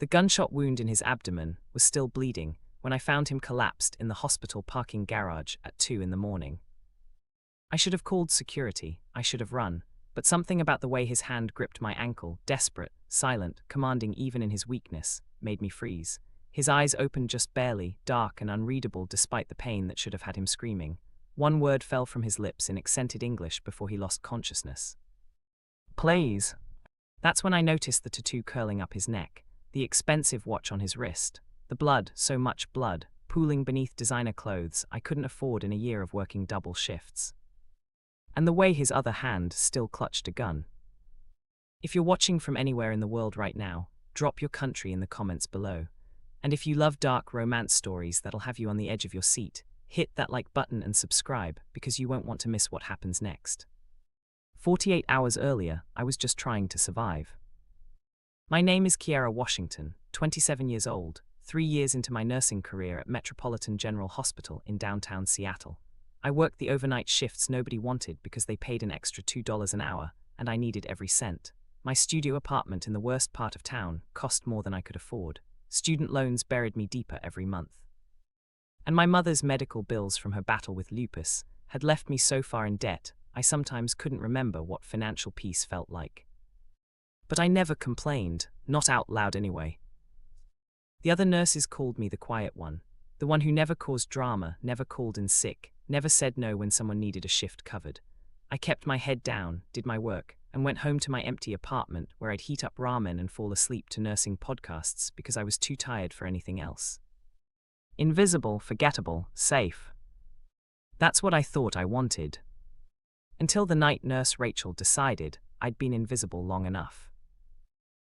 The gunshot wound in his abdomen was still bleeding when I found him collapsed in the hospital parking garage at 2 in the morning. I should have called security, I should have run, but something about the way his hand gripped my ankle, desperate, silent, commanding even in his weakness, made me freeze. His eyes opened just barely, dark and unreadable despite the pain that should have had him screaming. One word fell from his lips in accented English before he lost consciousness. "Please." That's when I noticed the tattoo curling up his neck, the expensive watch on his wrist, the blood, so much blood, pooling beneath designer clothes I couldn't afford in a year of working double shifts. And the way his other hand still clutched a gun. If you're watching from anywhere in the world right now, drop your country in the comments below. And if you love dark romance stories that'll have you on the edge of your seat, hit that like button and subscribe because you won't want to miss what happens next. 48 hours earlier, I was just trying to survive. My name is Kiera Washington, 27 years old, 3 years into my nursing career at Metropolitan General Hospital in downtown Seattle. I worked the overnight shifts nobody wanted because they paid an extra $2 an hour, and I needed every cent. My studio apartment in the worst part of town cost more than I could afford. Student loans buried me deeper every month. And my mother's medical bills from her battle with lupus had left me so far in debt, I sometimes couldn't remember what financial peace felt like. But I never complained, not out loud anyway. The other nurses called me the quiet one, the one who never caused drama, never called in sick, never said no when someone needed a shift covered. I kept my head down, did my work, and went home to my empty apartment where I'd heat up ramen and fall asleep to nursing podcasts because I was too tired for anything else. Invisible, forgettable, safe. That's what I thought I wanted. Until the night nurse Rachel decided I'd been invisible long enough.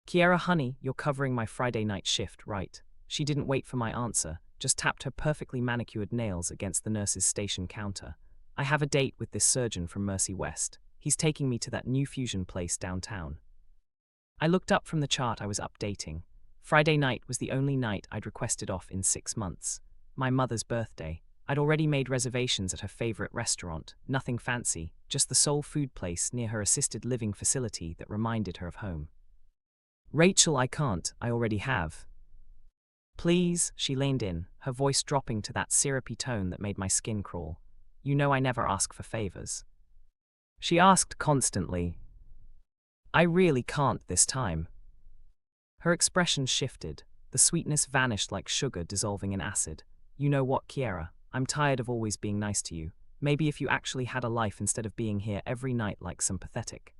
"Kiera, honey, you're covering my Friday night shift, right?" She didn't wait for my answer, just tapped her perfectly manicured nails against the nurse's station counter. "I have a date with this surgeon from Mercy West. He's taking me to that new fusion place downtown." I looked up from the chart I was updating. Friday night was the only night I'd requested off in 6 months. My mother's birthday. I'd already made reservations at her favorite restaurant, nothing fancy, just the soul food place near her assisted living facility that reminded her of home. "Rachel, I can't, I already have." "Please," she leaned in, her voice dropping to that syrupy tone that made my skin crawl. "You know I never ask for favors." She asked constantly. "I really can't this time." Her expression shifted, the sweetness vanished like sugar dissolving in acid. "You know what, Kiera? I'm tired of always being nice to you. Maybe if you actually had a life instead of being here every night like some pathetic."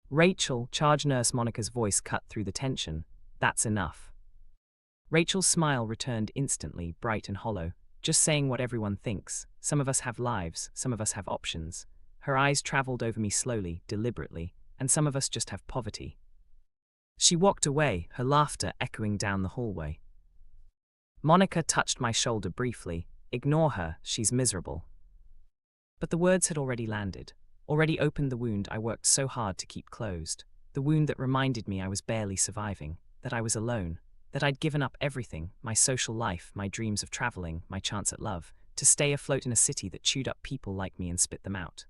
"Rachel," charge nurse Monica's voice cut through the tension. "That's enough." Rachel's smile returned instantly, bright and hollow. "Just saying what everyone thinks. Some of us have lives, some of us have options." Her eyes traveled over me slowly, deliberately, "and some of us just have poverty." She walked away, her laughter echoing down the hallway. Monica touched my shoulder briefly. "Ignore her, she's miserable." But the words had already landed, already opened the wound I worked so hard to keep closed, the wound that reminded me I was barely surviving, that I was alone, that I'd given up everything, my social life, my dreams of traveling, my chance at love, to stay afloat in a city that chewed up people like me and spit them out.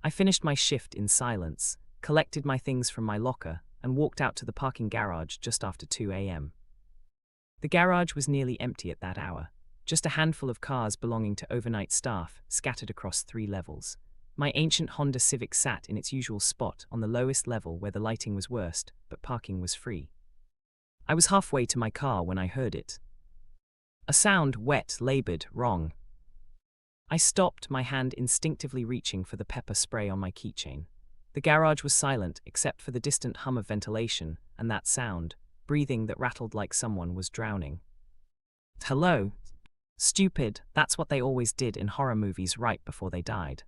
I finished my shift in silence, collected my things from my locker, and walked out to the parking garage just after 2 a.m. The garage was nearly empty at that hour, just a handful of cars belonging to overnight staff scattered across 3 levels. My ancient Honda Civic sat in its usual spot on the lowest level where the lighting was worst, but parking was free. I was halfway to my car when I heard it. A sound, wet, labored, wrong. I stopped, my hand instinctively reaching for the pepper spray on my keychain. The garage was silent except for the distant hum of ventilation and that sound, breathing that rattled like someone was drowning. "Hello?" Stupid, that's what they always did in horror movies right before they died.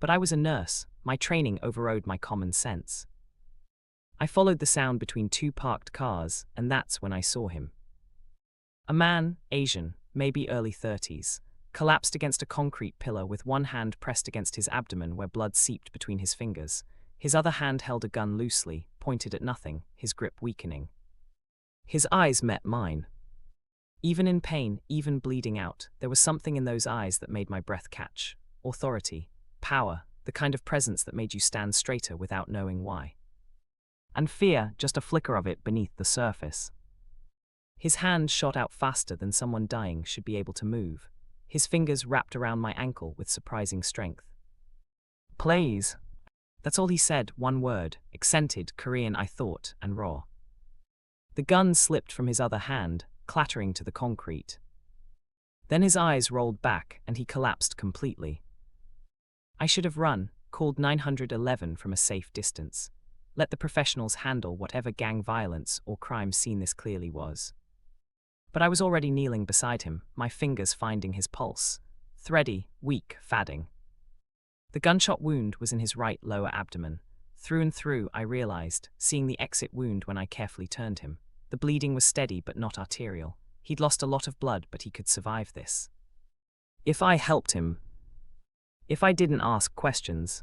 But I was a nurse, my training overrode my common sense. I followed the sound between 2 parked cars, and that's when I saw him. A man, Asian, maybe early 30s, collapsed against a concrete pillar with one hand pressed against his abdomen where blood seeped between his fingers. His other hand held a gun loosely, pointed at nothing, his grip weakening. His eyes met mine. Even in pain, even bleeding out, there was something in those eyes that made my breath catch. Authority, power, the kind of presence that made you stand straighter without knowing why. And fear, just a flicker of it beneath the surface. His hand shot out faster than someone dying should be able to move. His fingers wrapped around my ankle with surprising strength. Please. That's all he said, one word, accented, Korean I thought, and raw. The gun slipped from his other hand, clattering to the concrete. Then his eyes rolled back and he collapsed completely. I should have run, called 911 from a safe distance. Let the professionals handle whatever gang violence or crime scene this clearly was. But I was already kneeling beside him, my fingers finding his pulse. Thready, weak, fadding. The gunshot wound was in his right lower abdomen. Through and through, I realized, seeing the exit wound when I carefully turned him. The bleeding was steady but not arterial. He'd lost a lot of blood, but he could survive this. If I helped him. If I didn't ask questions.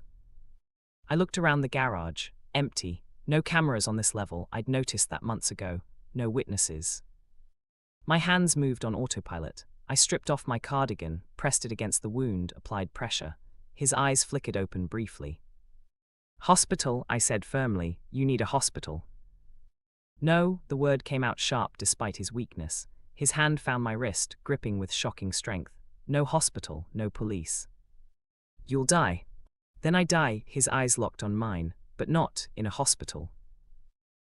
I looked around the garage, empty. No cameras on this level, I'd noticed that months ago. No witnesses. My hands moved on autopilot. I stripped off my cardigan, pressed it against the wound, applied pressure. His eyes flickered open briefly. Hospital, I said firmly. You need a hospital. No, the word came out sharp despite his weakness. His hand found my wrist, gripping with shocking strength. No hospital, no police. You'll die. Then I die, his eyes locked on mine, but not in a hospital.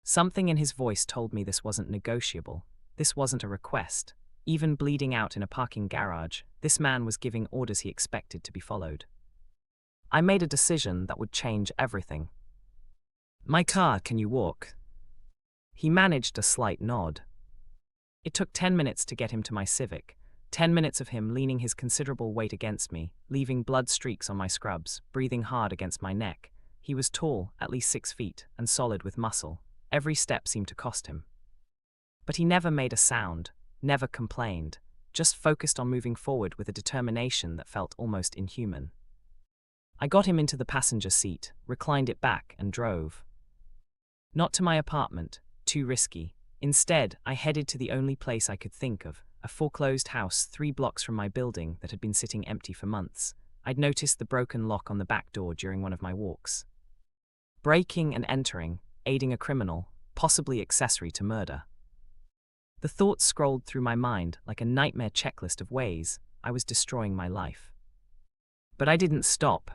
Something in his voice told me this wasn't negotiable. This wasn't a request. Even bleeding out in a parking garage, this man was giving orders he expected to be followed. I made a decision that would change everything. My car, can you walk? He managed a slight nod. It took 10 minutes to get him to my Civic, 10 minutes of him leaning his considerable weight against me, leaving blood streaks on my scrubs, breathing hard against my neck. He was tall, at least 6 feet, and solid with muscle. Every step seemed to cost him. But he never made a sound, never complained, just focused on moving forward with a determination that felt almost inhuman. I got him into the passenger seat, reclined it back, and drove. Not to my apartment, too risky. Instead, I headed to the only place I could think of, a foreclosed house 3 blocks from my building that had been sitting empty for months. I'd noticed the broken lock on the back door during one of my walks. Breaking and entering, aiding a criminal, possibly accessory to murder. The thoughts scrolled through my mind like a nightmare checklist of ways I was destroying my life. But I didn't stop.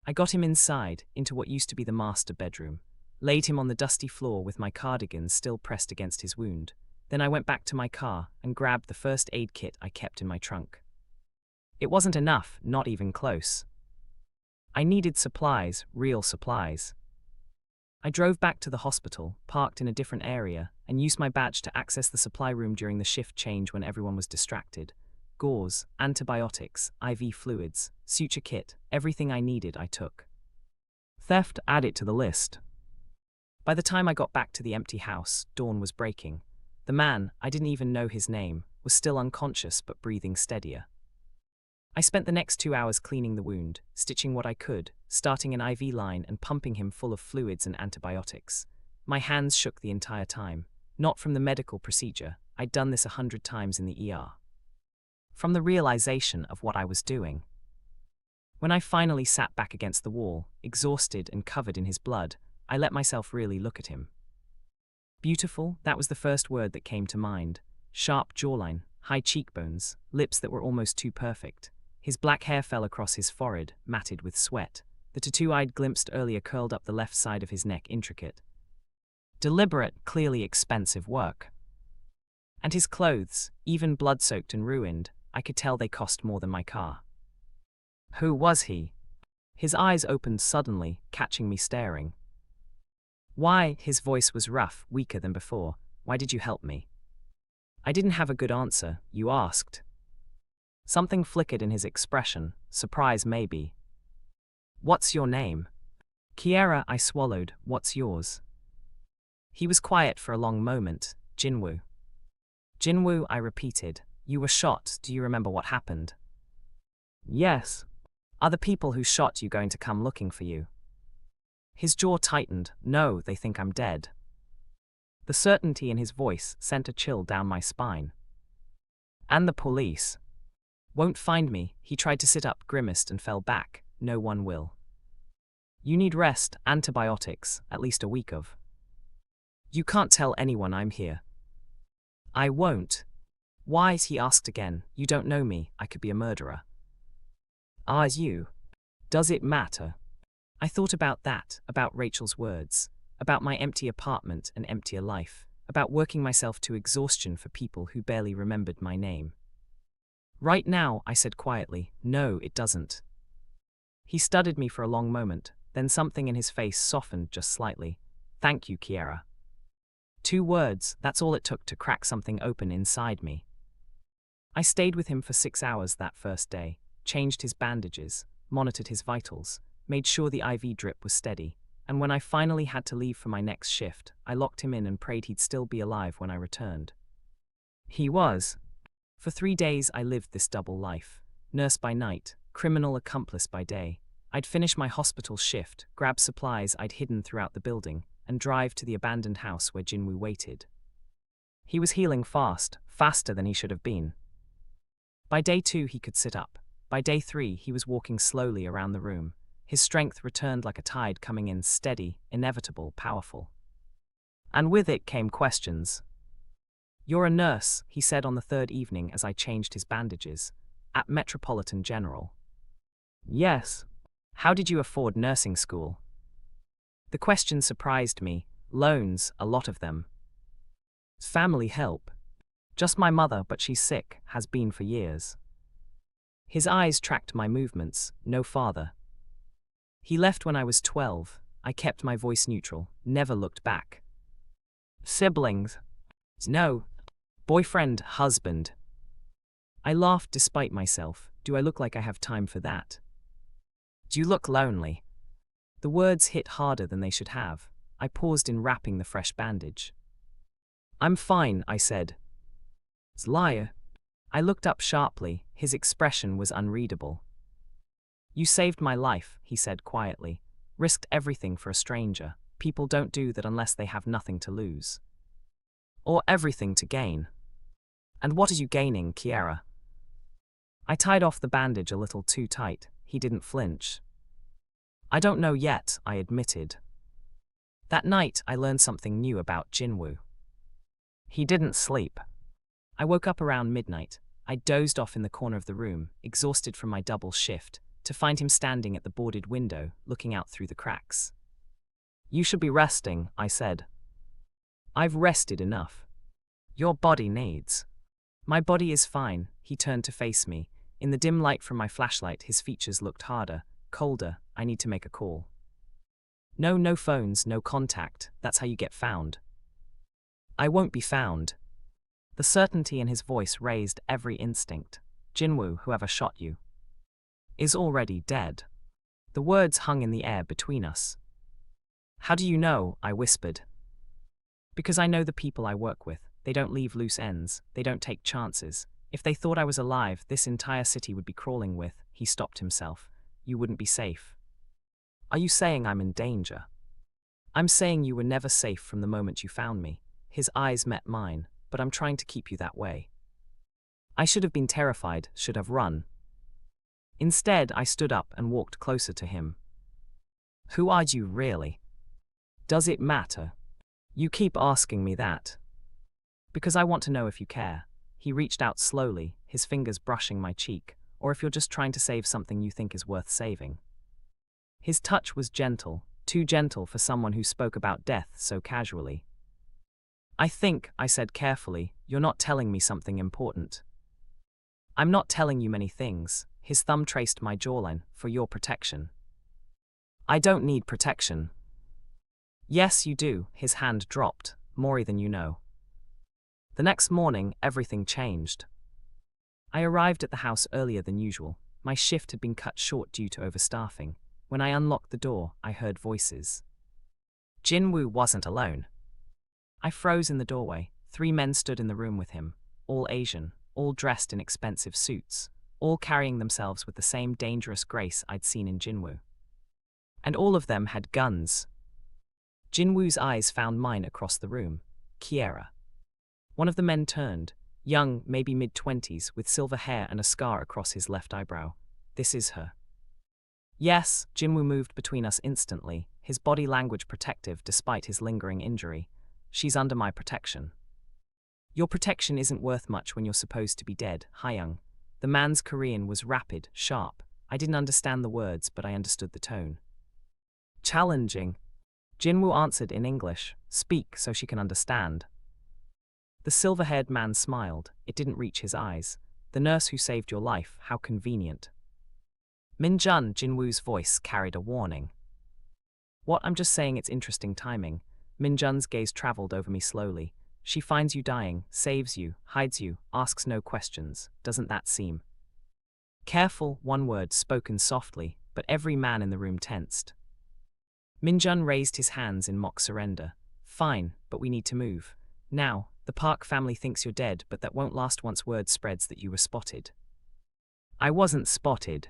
I got him inside, into what used to be the master bedroom, laid him on the dusty floor with my cardigan still pressed against his wound. Then I went back to my car and grabbed the first aid kit I kept in my trunk. It wasn't enough, not even close. I needed supplies, real supplies. I drove back to the hospital, parked in a different area, and used my badge to access the supply room during the shift change when everyone was distracted. Gauze, antibiotics, IV fluids, suture kit, everything I needed I took. Theft, add it to the list. By the time I got back to the empty house, dawn was breaking. The man, I didn't even know his name, was still unconscious but breathing steadier. I spent the next 2 hours cleaning the wound, stitching what I could, starting an IV line and pumping him full of fluids and antibiotics. My hands shook the entire time. Not from the medical procedure, I'd done this 100 times in the ER. From the realization of what I was doing. When I finally sat back against the wall, exhausted and covered in his blood, I let myself really look at him. Beautiful, that was the first word that came to mind. Sharp jawline, high cheekbones, lips that were almost too perfect. His black hair fell across his forehead, matted with sweat. The tattoo I'd glimpsed earlier curled up the left side of his neck, intricate. Deliberate, clearly expensive work. And his clothes, even blood-soaked and ruined, I could tell they cost more than my car. Who was he? His eyes opened suddenly, catching me staring. Why? His voice was rough, weaker than before. Why did you help me? I didn't have a good answer, you asked. Something flickered in his expression, surprise maybe. What's your name? Kiera, I swallowed. What's yours? He was quiet for a long moment. Jin-Woo. Jin-Woo, I repeated. You were shot. Do you remember what happened? Yes. Are the people who shot you going to come looking for you? His jaw tightened. No, they think I'm dead. The certainty in his voice sent a chill down my spine. And the police won't find me. He tried to sit up, grimaced, and fell back. No one will. You need rest, antibiotics, at least a week of. You can't tell anyone I'm here. I won't. Why? He asked again. You don't know me, I could be a murderer. You? Does it matter? I thought about that, about Rachel's words, about my empty apartment and emptier life, about working myself to exhaustion for people who barely remembered my name. Right now, I said quietly, no, it doesn't. He studied me for a long moment, then something in his face softened just slightly. Thank you, Kiera. 2 words, that's all it took to crack something open inside me. I stayed with him for 6 hours that first day, changed his bandages, monitored his vitals, made sure the IV drip was steady, and when I finally had to leave for my next shift, I locked him in and prayed he'd still be alive when I returned. He was. For 3 days I lived this double life, nurse by night, criminal accomplice by day. I'd finish my hospital shift, grab supplies I'd hidden throughout the building, and drive to the abandoned house where Jin-Woo waited. He was healing fast, faster than he should have been. By day 2 he could sit up. By day 3 he was walking slowly around the room. His strength returned like a tide coming in, steady, inevitable, powerful. And with it came questions. You're a nurse, he said on the 3rd evening as I changed his bandages, at Metropolitan General. Yes. How did you afford nursing school? The question surprised me. Loans, a lot of them. Family help. Just my mother, but she's sick, has been for years. His eyes tracked my movements, no father. He left when I was 12. I kept my voice neutral, never looked back. Siblings? No. Boyfriend, husband. I laughed despite myself. Do I look like I have time for that? Do you look lonely? The words hit harder than they should have. I paused in wrapping the fresh bandage. I'm fine, I said. Liar. I looked up sharply. His expression was unreadable. You saved my life, he said quietly. Risked everything for a stranger. People don't do that unless they have nothing to lose. Or everything to gain. And what are you gaining, Kiera? I tied off the bandage a little too tight. He didn't flinch. I don't know yet, I admitted. That night, I learned something new about Jin-Woo. He didn't sleep. I woke up around midnight. I dozed off in the corner of the room, exhausted from my double shift, to find him standing at the boarded window, looking out through the cracks. You should be resting, I said. I've rested enough. Your body needs. My body is fine, he turned to face me. In the dim light from my flashlight, his features looked harder, colder. I need to make a call. No phones, no contact. That's how you get found. I won't be found. The certainty in his voice raised every instinct. Jin-Woo, whoever shot you, is already dead. The words hung in the air between us. How do you know? I whispered. Because I know the people I work with. They don't leave loose ends. They don't take chances. If they thought I was alive, this entire city would be crawling with. He stopped himself. You wouldn't be safe. Are you saying I'm in danger? I'm saying you were never safe from the moment you found me. His eyes met mine, but I'm trying to keep you that way. I should have been terrified, should have run. Instead, I stood up and walked closer to him. Who are you really? Does it matter? You keep asking me that. Because I want to know if you care. He reached out slowly, his fingers brushing my cheek, or if you're just trying to save something you think is worth saving. His touch was gentle, too gentle for someone who spoke about death so casually. I think, I said carefully, you're not telling me something important. I'm not telling you many things. His thumb traced my jawline, for your protection. I don't need protection. Yes, you do. His hand dropped, more than you know. The next morning, everything changed. I arrived at the house earlier than usual. My shift had been cut short due to overstaffing. When I unlocked the door, I heard voices. Jin-Woo wasn't alone. I froze in the doorway. 3 men stood in the room with him, all Asian, all dressed in expensive suits, all carrying themselves with the same dangerous grace I'd seen in Jin-Woo. And all of them had guns. Jin-Woo's eyes found mine across the room. Kiera. One of the men turned, young, maybe mid-20s, with silver hair and a scar across his left eyebrow. This is her. Yes, Jin-Woo moved between us instantly, his body language protective despite his lingering injury. She's under my protection. Your protection isn't worth much when you're supposed to be dead, Hyung. The man's Korean was rapid, sharp. I didn't understand the words, but I understood the tone. Challenging. Jin-Woo answered in English. Speak so she can understand. The silver-haired man smiled. It didn't reach his eyes. The nurse who saved your life, how convenient. Min-jun, Jin-Woo's voice carried a warning. What? I'm just saying it's interesting timing. Min-jun's gaze traveled over me slowly. She finds you dying, saves you, hides you, asks no questions. Doesn't that seem? Careful, one word spoken softly, but every man in the room tensed. Min-jun raised his hands in mock surrender. Fine, but we need to move. Now, the Park family thinks you're dead, but that won't last once word spreads that you were spotted. I wasn't spotted.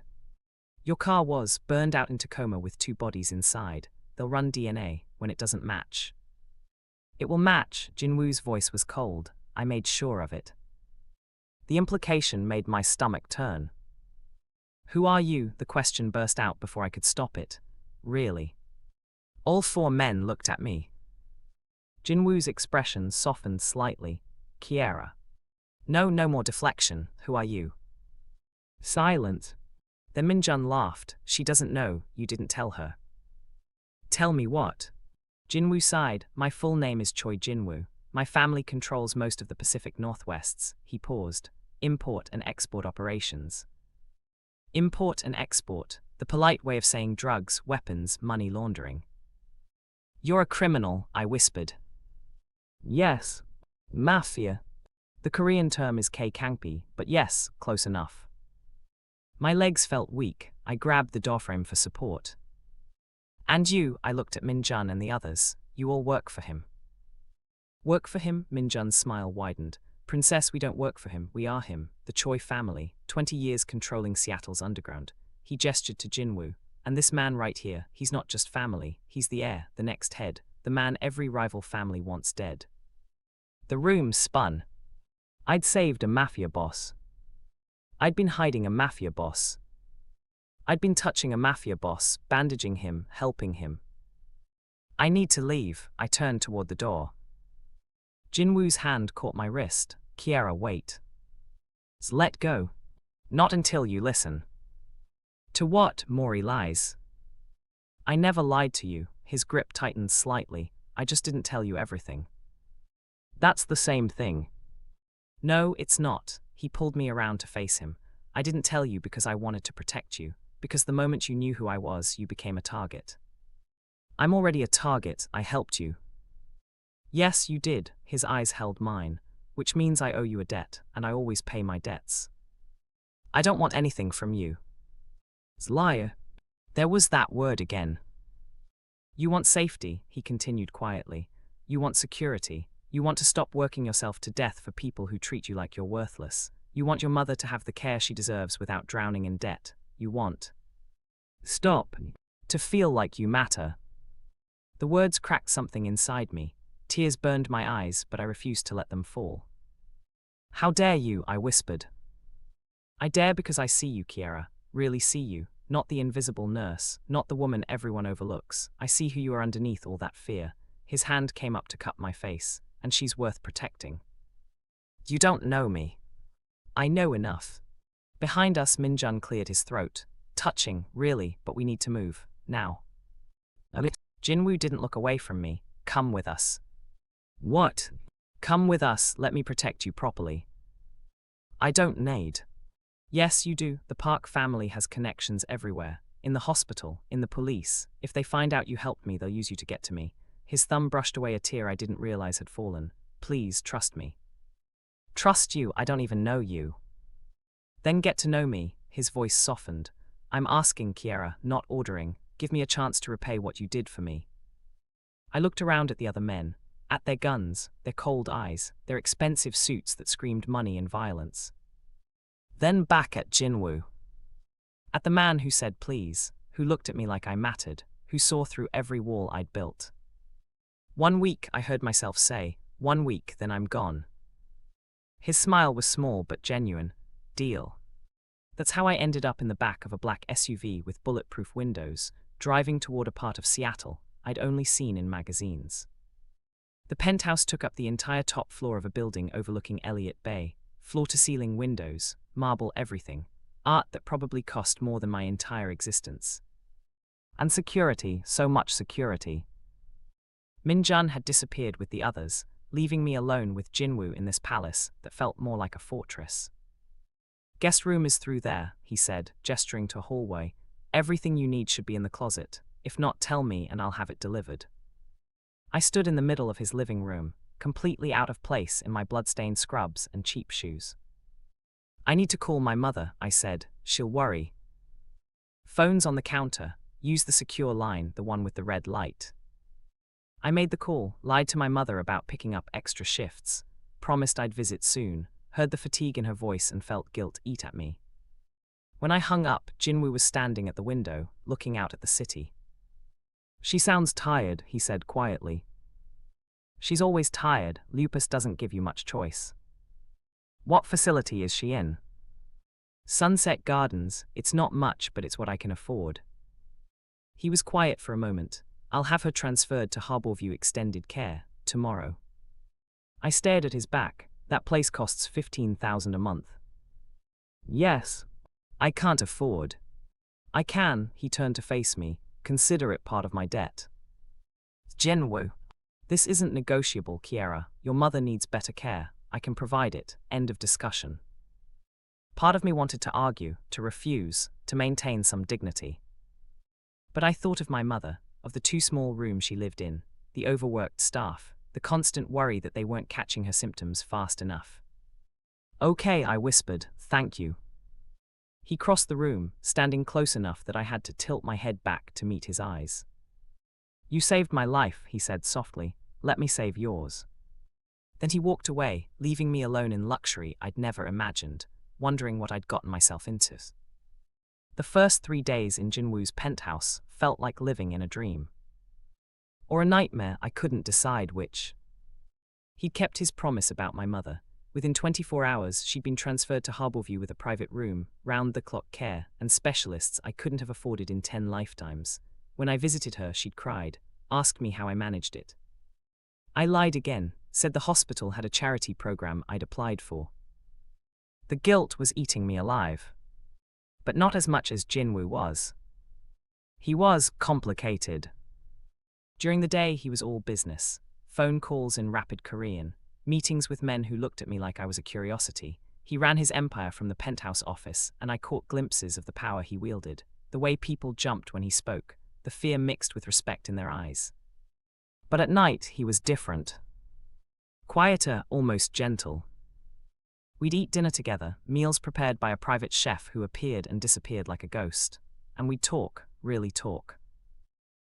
Your car was burned out into coma with 2 bodies inside. They'll run DNA when it doesn't match. It will match. Jin-Woo's voice was cold. I made sure of it. The implication made my stomach turn. Who are you? The question burst out before I could stop it. Really? All 4 men looked at me. Jin-Woo's expression softened slightly. Kiera. No more deflection. Who are you? Silence. Then Min-jun laughed. She doesn't know, you didn't tell her. Tell me what? Jin-Woo sighed. My full name is Choi Jin-Woo. My family controls most of the Pacific Northwests. He paused. Import and export operations. Import and export, the polite way of saying drugs, weapons, money laundering. You're a criminal, I whispered. Yes. Mafia. The Korean term is K-Kangpi, but yes, close enough. My legs felt weak. I grabbed the doorframe for support. And you, I looked at Min-jun and the others. You all work for him. Work for him? Min-jun's smile widened. Princess, we don't work for him, we are him, the Choi family, 20 years controlling Seattle's underground. He gestured to Jin-Woo. And this man right here, he's not just family, he's the heir, the next head, the man every rival family wants dead. The room spun. I'd saved a mafia boss. I'd been hiding a mafia boss. I'd been touching a mafia boss, bandaging him, helping him. I need to leave. I turned toward the door. Jin-Woo's hand caught my wrist. Kiera, wait. Let go. Not until you listen. To what? Mori lies. I never lied to you. His grip tightened slightly. I just didn't tell you everything. That's the same thing. No, it's not. He pulled me around to face him. I didn't tell you because I wanted to protect you. Because the moment you knew who I was, you became a target. I'm already a target, I helped you. Yes, you did, his eyes held mine, which means I owe you a debt, and I always pay my debts. I don't want anything from you. Liar. There was that word again. You want safety, he continued quietly. You want security. You want to stop working yourself to death for people who treat you like you're worthless. You want your mother to have the care she deserves without drowning in debt. You want stop to feel like you matter. The words cracked something inside me. Tears burned my eyes, but I refused to let them fall. How dare you, I whispered. I dare because I see you, Kiera, really see you, not the invisible nurse, not the woman everyone overlooks. I see who you are underneath all that fear. His hand came up to cup my face, and she's worth protecting. You don't know me. I know enough. Behind us, Min-jun cleared his throat. Touching, really, but we need to move, now. Jin-Woo didn't look away from me. Come with us. What? Come with us, let me protect you properly. I don't need. Yes, you do. The Park family has connections everywhere. In the hospital, in the police. If they find out you helped me, they'll use you to get to me. His thumb brushed away a tear I didn't realize had fallen. Please, trust me. Trust you? I don't even know you. Then get to know me. His voice softened. I'm asking, Kiera, not ordering. Give me a chance to repay what you did for me. I looked around at the other men, at their guns, their cold eyes, their expensive suits that screamed money and violence. Then back at Jin-Woo. At the man who said please, who looked at me like I mattered, who saw through every wall I'd built. 1 week, I heard myself say. 1 week, then I'm gone. His smile was small but genuine. Deal. That's how I ended up in the back of a black SUV with bulletproof windows, driving toward a part of Seattle I'd only seen in magazines. The penthouse took up the entire top floor of a building overlooking Elliott Bay, floor-to-ceiling windows, marble everything, art that probably cost more than my entire existence. And security, so much security. Min-jun had disappeared with the others, leaving me alone with Jin-Woo in this palace that felt more like a fortress. "Guest room is through there," he said, gesturing to a hallway. "Everything you need should be in the closet. If not, tell me and I'll have it delivered." I stood in the middle of his living room, completely out of place in my blood-stained scrubs and cheap shoes. "I need to call my mother," I said. "She'll worry." "Phone's on the counter. Use the secure line, the one with the red light." I made the call, lied to my mother about picking up extra shifts, promised I'd visit soon, heard the fatigue in her voice and felt guilt eat at me. When I hung up, Jin-Woo was standing at the window, looking out at the city. "She sounds tired," he said quietly. "She's always tired. Lupus doesn't give you much choice." "What facility is she in?" "Sunset Gardens. It's not much, but it's what I can afford." He was quiet for a moment. "I'll have her transferred to Harborview Extended Care tomorrow." I stared at his back. "That place costs $15,000 a month." "Yes. I can't afford." "I can," he turned to face me. "Consider it part of my debt." "Jin-Woo, this isn't negotiable, Kiera. Your mother needs better care. I can provide it. End of discussion." Part of me wanted to argue, to refuse, to maintain some dignity. But I thought of my mother, of the 2 small rooms she lived in, the overworked staff, the constant worry that they weren't catching her symptoms fast enough. "Okay," I whispered, "thank you." He crossed the room, standing close enough that I had to tilt my head back to meet his eyes. "You saved my life," he said softly. "Let me save yours." Then he walked away, leaving me alone in luxury I'd never imagined, wondering what I'd gotten myself into. The first 3 days in Jin-Woo's penthouse felt like living in a dream. Or a nightmare, I couldn't decide which. He'd kept his promise about my mother. Within 24 hours, she'd been transferred to Harborview with a private room, round-the-clock care, and specialists I couldn't have afforded in 10 lifetimes. When I visited her, she'd cried, asked me how I managed it. I lied again, said the hospital had a charity program I'd applied for. The guilt was eating me alive. But not as much as Jin-Woo was. He was complicated. During the day, he was all business. Phone calls in rapid Korean, meetings with men who looked at me like I was a curiosity. He ran his empire from the penthouse office, and I caught glimpses of the power he wielded, the way people jumped when he spoke, the fear mixed with respect in their eyes. But at night, he was different. Quieter, almost gentle. We'd eat dinner together, meals prepared by a private chef who appeared and disappeared like a ghost. And we'd talk, really talk.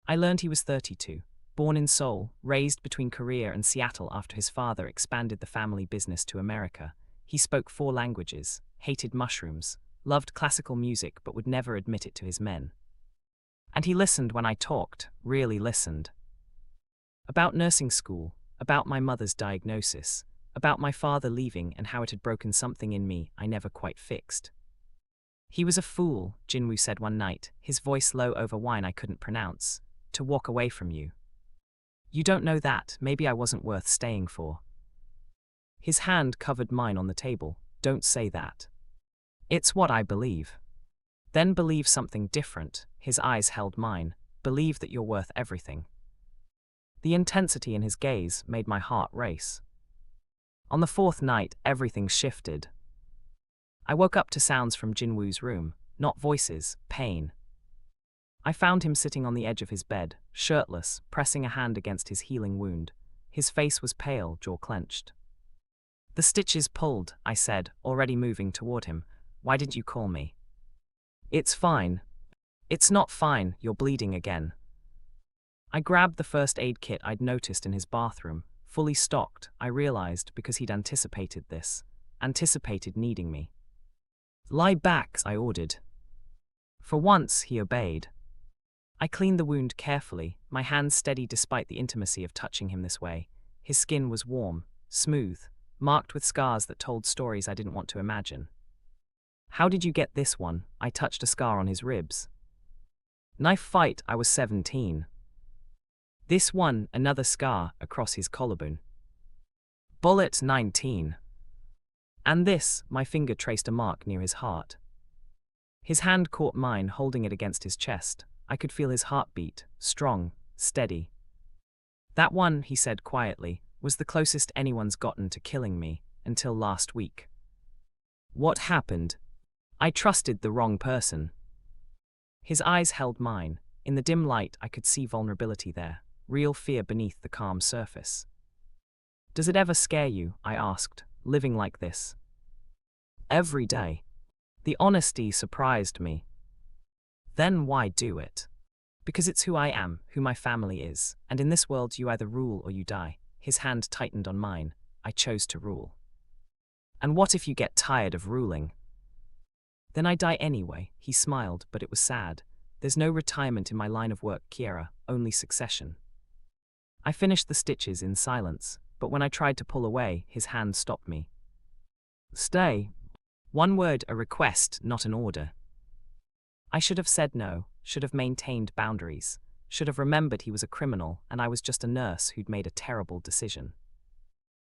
I learned he was 32, born in Seoul, raised between Korea and Seattle after his father expanded the family business to America. He spoke 4 languages, hated mushrooms, loved classical music but would never admit it to his men. And he listened when I talked, really listened. About nursing school, about my mother's diagnosis, about my father leaving and how it had broken something in me I never quite fixed. "He was a fool," Jin-Woo said one night, his voice low over wine I couldn't pronounce, "to walk away from you. You don't know that, maybe I wasn't worth staying for." His hand covered mine on the table. "Don't say that. It's what I believe." "Then believe something different." His eyes held mine. "Believe that you're worth everything." The intensity in his gaze made my heart race. On the 4th night, everything shifted. I woke up to sounds from Jin-Woo's room, not voices, pain. I found him sitting on the edge of his bed, shirtless, pressing a hand against his healing wound. His face was pale, jaw clenched. "The stitches pulled," I said, already moving toward him. "Why didn't you call me?" "It's fine." "It's not fine, you're bleeding again." I grabbed the first aid kit I'd noticed in his bathroom, fully stocked, I realized, because he'd anticipated this, anticipated needing me. "Lie back," I ordered. For once, he obeyed. I cleaned the wound carefully, my hands steady despite the intimacy of touching him this way. His skin was warm, smooth, marked with scars that told stories I didn't want to imagine. How did you get this one? I touched a scar on his ribs. Knife fight, I was 17. This one, another scar across his collarbone. Bullet, 19. And this, my finger traced a mark near his heart. His hand caught mine, holding it against his chest. I could feel his heartbeat, strong, steady. That one, he said quietly, was the closest anyone's gotten to killing me, until last week. What happened? I trusted the wrong person. His eyes held mine. In the dim light, I could see vulnerability there, real fear beneath the calm surface. Does it ever scare you? I asked, living like this. Every day. The honesty surprised me. Then why do it? Because it's who I am, who my family is, and in this world you either rule or you die. His hand tightened on mine. I chose to rule. And what if you get tired of ruling? Then I die anyway. He smiled, but it was sad. There's no retirement in my line of work, Kiera, only succession. I finished the stitches in silence, but when I tried to pull away, his hand stopped me. Stay. One word, a request, not an order. I should have said no, should have maintained boundaries, should have remembered he was a criminal and I was just a nurse who'd made a terrible decision.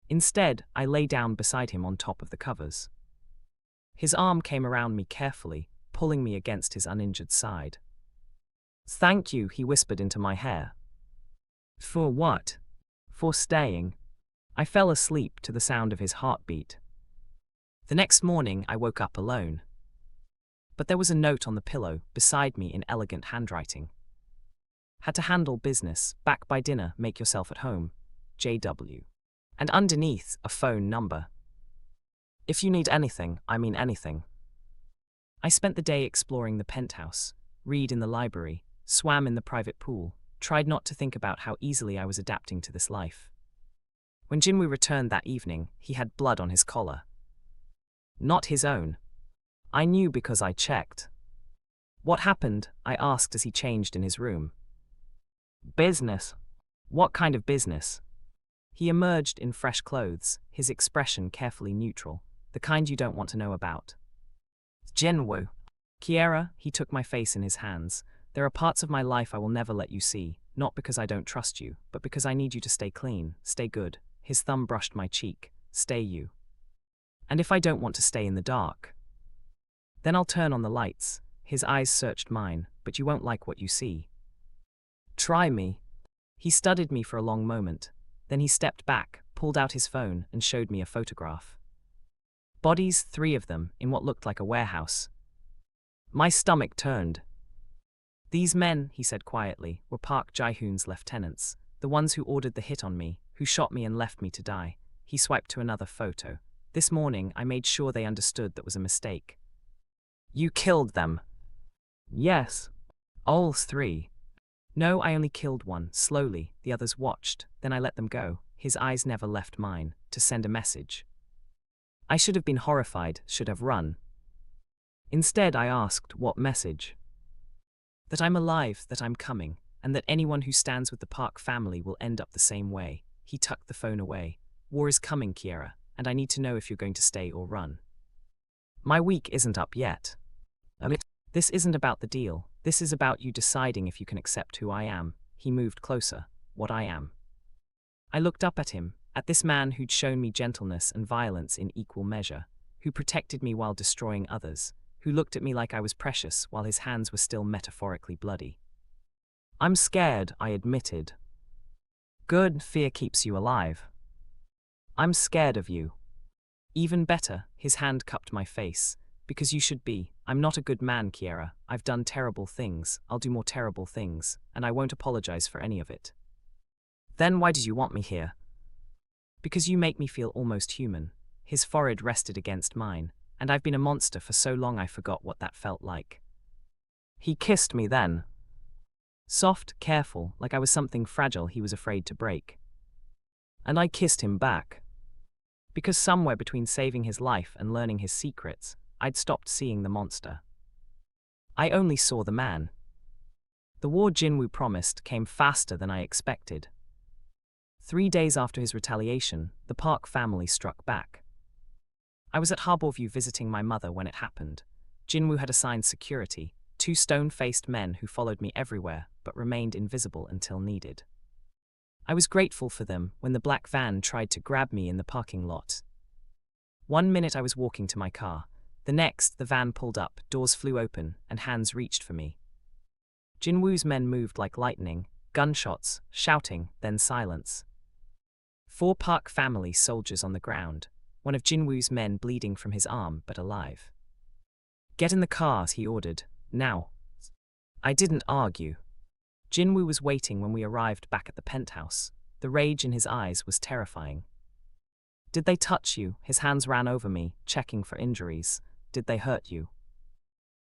Instead, I lay down beside him on top of the covers. His arm came around me carefully, pulling me against his uninjured side. Thank you, he whispered into my hair. For what? For staying. I fell asleep to the sound of his heartbeat. The next morning, I woke up alone. But there was a note on the pillow beside me in elegant handwriting. Had to handle business, back by dinner, make yourself at home. JW. And underneath, a phone number. If you need anything, I mean anything. I spent the day exploring the penthouse, read in the library, swam in the private pool, tried not to think about how easily I was adapting to this life. When Jin-Woo returned that evening, he had blood on his collar. Not his own. I knew because I checked. What happened? I asked as he changed in his room. Business. What kind of business? He emerged in fresh clothes, his expression carefully neutral, the kind you don't want to know about. Jin-Woo. Kiera, he took my face in his hands. There are parts of my life I will never let you see, not because I don't trust you, but because I need you to stay clean, stay good. His thumb brushed my cheek. Stay you. And if I don't want to stay in the dark, then I'll turn on the lights. His eyes searched mine, but you won't like what you see. Try me. He studied me for a long moment. Then he stepped back, pulled out his phone, and showed me a photograph. Bodies, 3 of them, in what looked like a warehouse. My stomach turned. These men, he said quietly, were Park Jae-hoon's lieutenants, the ones who ordered the hit on me, who shot me and left me to die. He swiped to another photo. This morning, I made sure they understood that was a mistake. You killed them. Yes. All 3. No, I only killed one, slowly. The others watched. Then I let them go. His eyes never left mine, to send a message. I should have been horrified, should have run. Instead, I asked, what message? That I'm alive, that I'm coming, and that anyone who stands with the Park family will end up the same way. He tucked the phone away. War is coming, Kiera, and I need to know if you're going to stay or run. My week isn't up yet. This isn't about the deal. This is about you deciding if you can accept who I am. He moved closer. What I am. I looked up at him, at this man who'd shown me gentleness and violence in equal measure, who protected me while destroying others, who looked at me like I was precious while his hands were still metaphorically bloody. I'm scared, I admitted. Good, fear keeps you alive. I'm scared of you. Even better, his hand cupped my face. Because you should be. I'm not a good man, Kiera. I've done terrible things. I'll do more terrible things, and I won't apologize for any of it. Then why did you want me here? Because you make me feel almost human. His forehead rested against mine, and I've been a monster for so long I forgot what that felt like. He kissed me then. Soft, careful, like I was something fragile he was afraid to break. And I kissed him back. Because somewhere between saving his life and learning his secrets, I'd stopped seeing the monster. I only saw the man. The war Jin-Woo promised came faster than I expected. 3 days after his retaliation, the Park family struck back. I was at Harborview visiting my mother when it happened. Jin-Woo had assigned security, 2 stone-faced men who followed me everywhere but remained invisible until needed. I was grateful for them when the black van tried to grab me in the parking lot. 1 minute I was walking to my car. The next, the van pulled up, doors flew open, and hands reached for me. Jin-Woo's men moved like lightning, gunshots, shouting, then silence. 4 Park family soldiers on the ground, one of Jin-Woo's men bleeding from his arm but alive. "Get in the cars," he ordered. "Now." I didn't argue. Jin-Woo was waiting when we arrived back at the penthouse. The rage in his eyes was terrifying. "Did they touch you?" His hands ran over me, checking for injuries. "Did they hurt you?"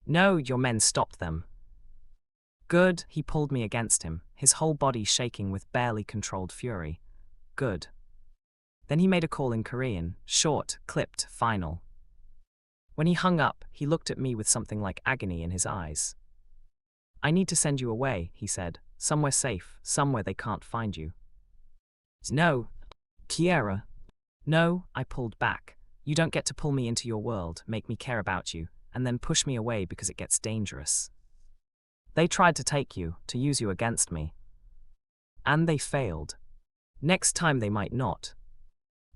"No, your men stopped them." "Good." He pulled me against him, his whole body shaking with barely controlled fury. "Good." Then he made a call in Korean, short, clipped, final. When he hung up, he looked at me with something like agony in his eyes. "I need to send you away," he said. "Somewhere safe, somewhere they can't find you." "No, Kiera." "No," I pulled back. "You don't get to pull me into your world, make me care about you, and then push me away because it gets dangerous. They tried to take you, to use you against me. And they failed. Next time they might not.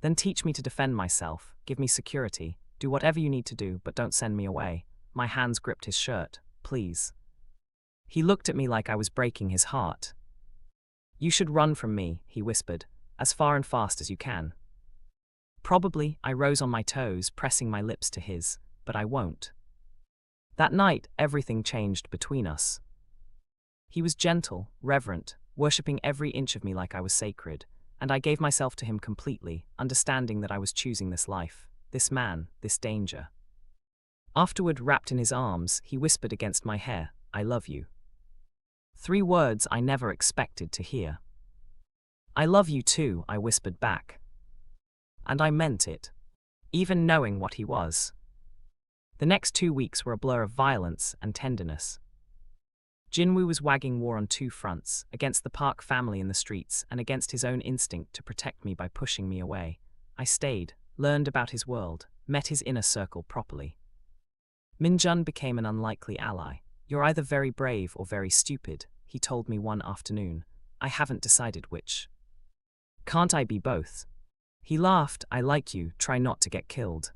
Then teach me to defend myself, give me security, do whatever you need to do, but don't send me away." My hands gripped his shirt. "Please." He looked at me like I was breaking his heart. "You should run from me," he whispered, "as far and fast as you can." Probably, I rose on my toes, pressing my lips to his, but I won't. That night, everything changed between us. He was gentle, reverent, worshipping every inch of me like I was sacred, and I gave myself to him completely, understanding that I was choosing this life, this man, this danger. Afterward, wrapped in his arms, he whispered against my hair, "I love you." 3 words I never expected to hear. "I love you too," I whispered back. And I meant it, even knowing what he was. The next 2 weeks were a blur of violence and tenderness. Jin-Woo was wagging war on 2 fronts, against the Park family in the streets and against his own instinct to protect me by pushing me away. I stayed, learned about his world, met his inner circle properly. Min-jun became an unlikely ally. "You're either very brave or very stupid," he told me one afternoon. "I haven't decided which. Can't I be both?" He laughed. "I like you, try not to get killed."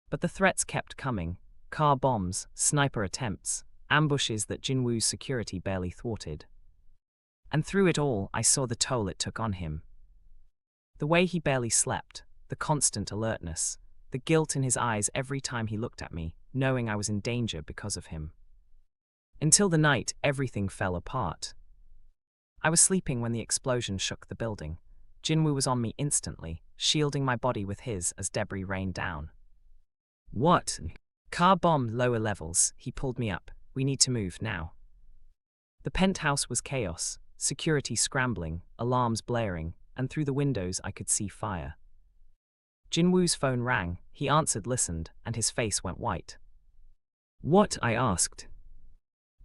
But the threats kept coming. Car bombs, sniper attempts, ambushes that Jin-Woo's security barely thwarted. And through it all, I saw the toll it took on him. The way he barely slept, the constant alertness, the guilt in his eyes every time he looked at me, knowing I was in danger because of him. Until the night, everything fell apart. I was sleeping when the explosion shook the building. Jin-Woo was on me instantly, shielding my body with his as debris rained down. "What?" "Car bomb, lower levels." He pulled me up. "We need to move now." The penthouse was chaos, security scrambling, alarms blaring, and through the windows I could see fire. Jin-Woo's phone rang. He answered, listened, and his face went white. "What?" I asked.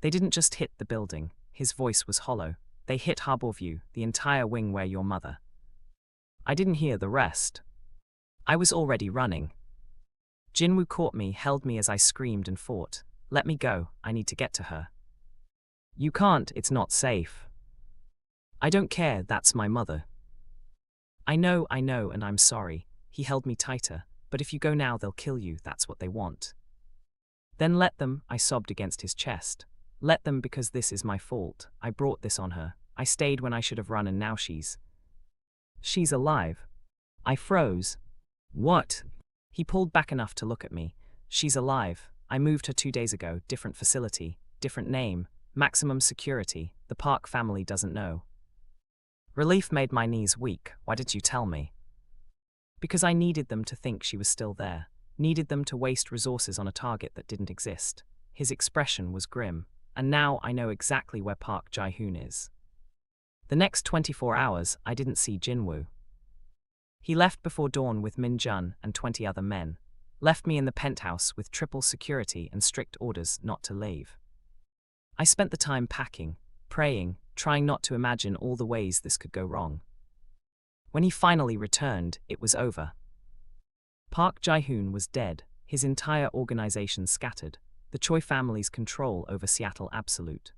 "They didn't just hit the building." His voice was hollow. "They hit Harborview, the entire wing where your mother." I didn't hear the rest. I was already running. Jin-Woo caught me, held me as I screamed and fought. "Let me go, I need to get to her." "You can't, it's not safe." "I don't care, that's my mother." I know, and I'm sorry." He held me tighter. "But if you go now, they'll kill you, that's what they want." "Then let them," I sobbed against his chest. "Let them, because this is my fault. I brought this on her. I stayed when I should have run, and now she's alive." I froze. "What?" He pulled back enough to look at me. "She's alive. I moved her 2 days ago, different facility, different name, maximum security. The Park family doesn't know." Relief made my knees weak. "Why did you tell me?" "Because I needed them to think she was still there. Needed them to waste resources on a target that didn't exist." His expression was grim. "And now I know exactly where Park Jae-hoon is." The next 24 hours, I didn't see Jin-Woo. He left before dawn with Min-jun and 20 other men, left me in the penthouse with triple security and strict orders not to leave. I spent the time packing, praying, trying not to imagine all the ways this could go wrong. When he finally returned, it was over. Park Jae-hoon was dead, his entire organization scattered, the Choi family's control over Seattle absolute.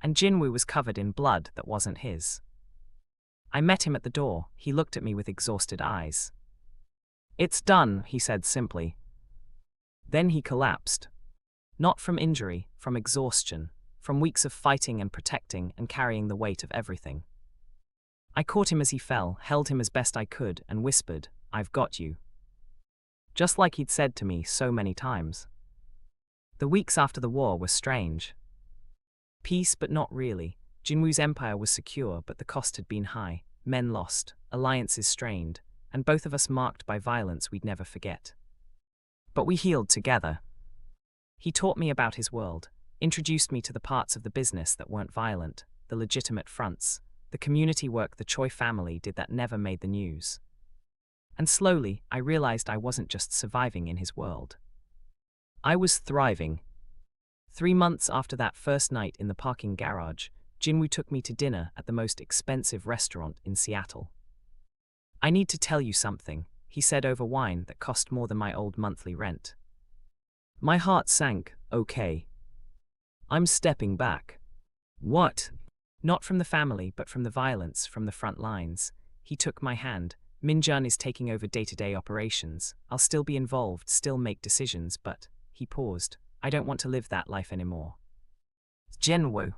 And Jin-Woo was covered in blood that wasn't his. I met him at the door. He looked at me with exhausted eyes. "It's done," he said simply. Then he collapsed. Not from injury, from exhaustion, from weeks of fighting and protecting and carrying the weight of everything. I caught him as he fell, held him as best I could, and whispered, "I've got you." Just like he'd said to me so many times. The weeks after the war were strange. Peace, but not really. Jin-Woo's empire was secure, but the cost had been high. Men lost, alliances strained, and both of us marked by violence we'd never forget. But we healed together. He taught me about his world, introduced me to the parts of the business that weren't violent, the legitimate fronts, the community work the Choi family did that never made the news. And slowly, I realized I wasn't just surviving in his world. I was thriving. 3 months after that first night in the parking garage, Jin-Woo took me to dinner at the most expensive restaurant in Seattle. "I need to tell you something," he said over wine that cost more than my old monthly rent. My heart sank. "Okay. I'm stepping back." "What?" "Not from the family, but from the violence, from the front lines." He took my hand. "Min-jun is taking over day-to-day operations. I'll still be involved, still make decisions, but..." He paused. "I don't want to live that life anymore." "Jin-Woo,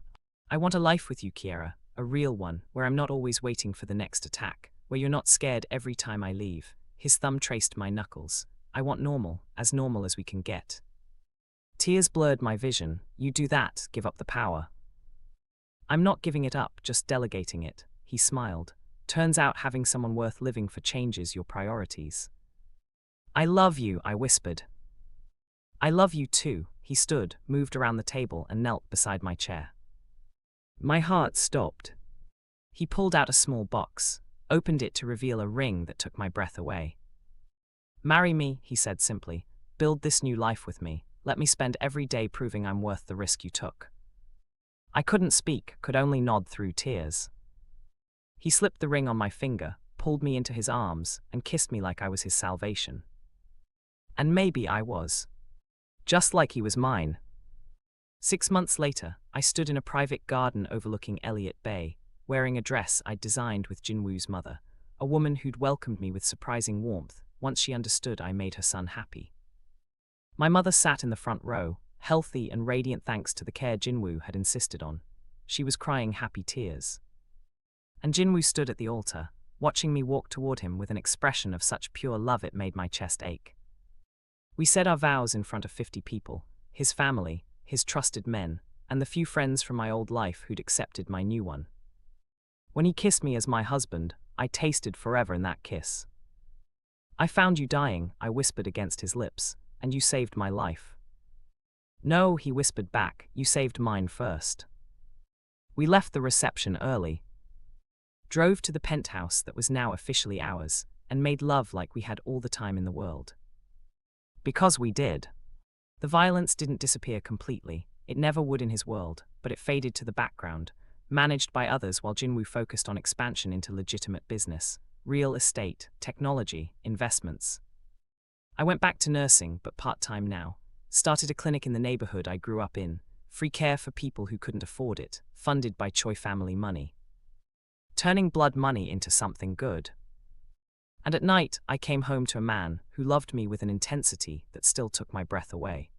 I want a life with you, Kiera, a real one, where I'm not always waiting for the next attack, where you're not scared every time I leave." His thumb traced my knuckles. "I want normal as we can get." Tears blurred my vision. "You do that, give up the power." "I'm not giving it up, just delegating it." He smiled. "Turns out having someone worth living for changes your priorities." "I love you," I whispered. "I love you too." He stood, moved around the table, and knelt beside my chair. My heart stopped. He pulled out a small box, opened it to reveal a ring that took my breath away. "Marry me," he said simply. "Build this new life with me. Let me spend every day proving I'm worth the risk you took." I couldn't speak, could only nod through tears. He slipped the ring on my finger, pulled me into his arms, and kissed me like I was his salvation. And maybe I was. Just like he was mine. 6 months later, I stood in a private garden overlooking Elliott Bay, wearing a dress I'd designed with Jin-Woo's mother, a woman who'd welcomed me with surprising warmth once she understood I made her son happy. My mother sat in the front row, healthy and radiant thanks to the care Jin-Woo had insisted on. She was crying happy tears. And Jin-Woo stood at the altar, watching me walk toward him with an expression of such pure love it made my chest ache. We said our vows in front of 50 people, his family, his trusted men, and the few friends from my old life who'd accepted my new one. When he kissed me as my husband, I tasted forever in that kiss. "I found you dying," I whispered against his lips, "and you saved my life." "No," he whispered back, "you saved mine first." We left the reception early, drove to the penthouse that was now officially ours, and made love like we had all the time in the world. Because we did. The violence didn't disappear completely. It never would in his world, but it faded to the background, managed by others while Jin-Woo focused on expansion into legitimate business, real estate, technology, investments. I went back to nursing, but part-time now. Started a clinic in the neighborhood I grew up in, free care for people who couldn't afford it, funded by Choi family money. Turning blood money into something good. And at night, I came home to a man who loved me with an intensity that still took my breath away.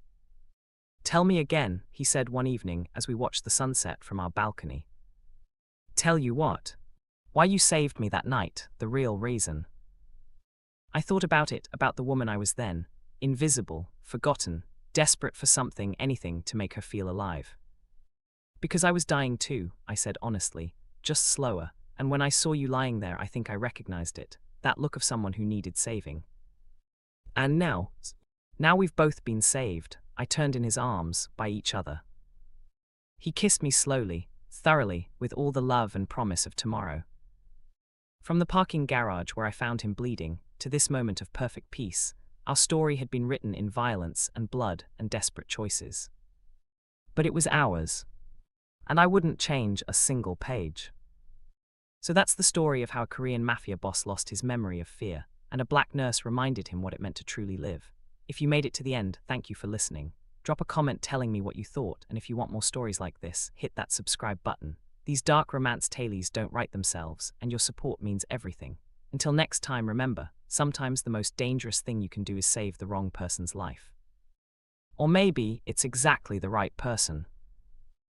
"Tell me again," he said one evening as we watched the sunset from our balcony. "Tell you what? Why you saved me that night, the real reason." I thought about it, about the woman I was then, invisible, forgotten, desperate for something, anything to make her feel alive. "Because I was dying too," I said honestly, "just slower, and when I saw you lying there I think I recognized it. That look of someone who needed saving. And now we've both been saved." I turned in his arms, by each other. He kissed me slowly, thoroughly, with all the love and promise of tomorrow. From the parking garage where I found him bleeding, to this moment of perfect peace, our story had been written in violence and blood and desperate choices. But it was ours. And I wouldn't change a single page. So that's the story of how a Korean mafia boss lost his memory of fear, and a black nurse reminded him what it meant to truly live. If you made it to the end, thank you for listening. Drop a comment telling me what you thought, and if you want more stories like this, hit that subscribe button. These dark romance tales don't write themselves, and your support means everything. Until next time, remember, sometimes the most dangerous thing you can do is save the wrong person's life. Or maybe it's exactly the right person.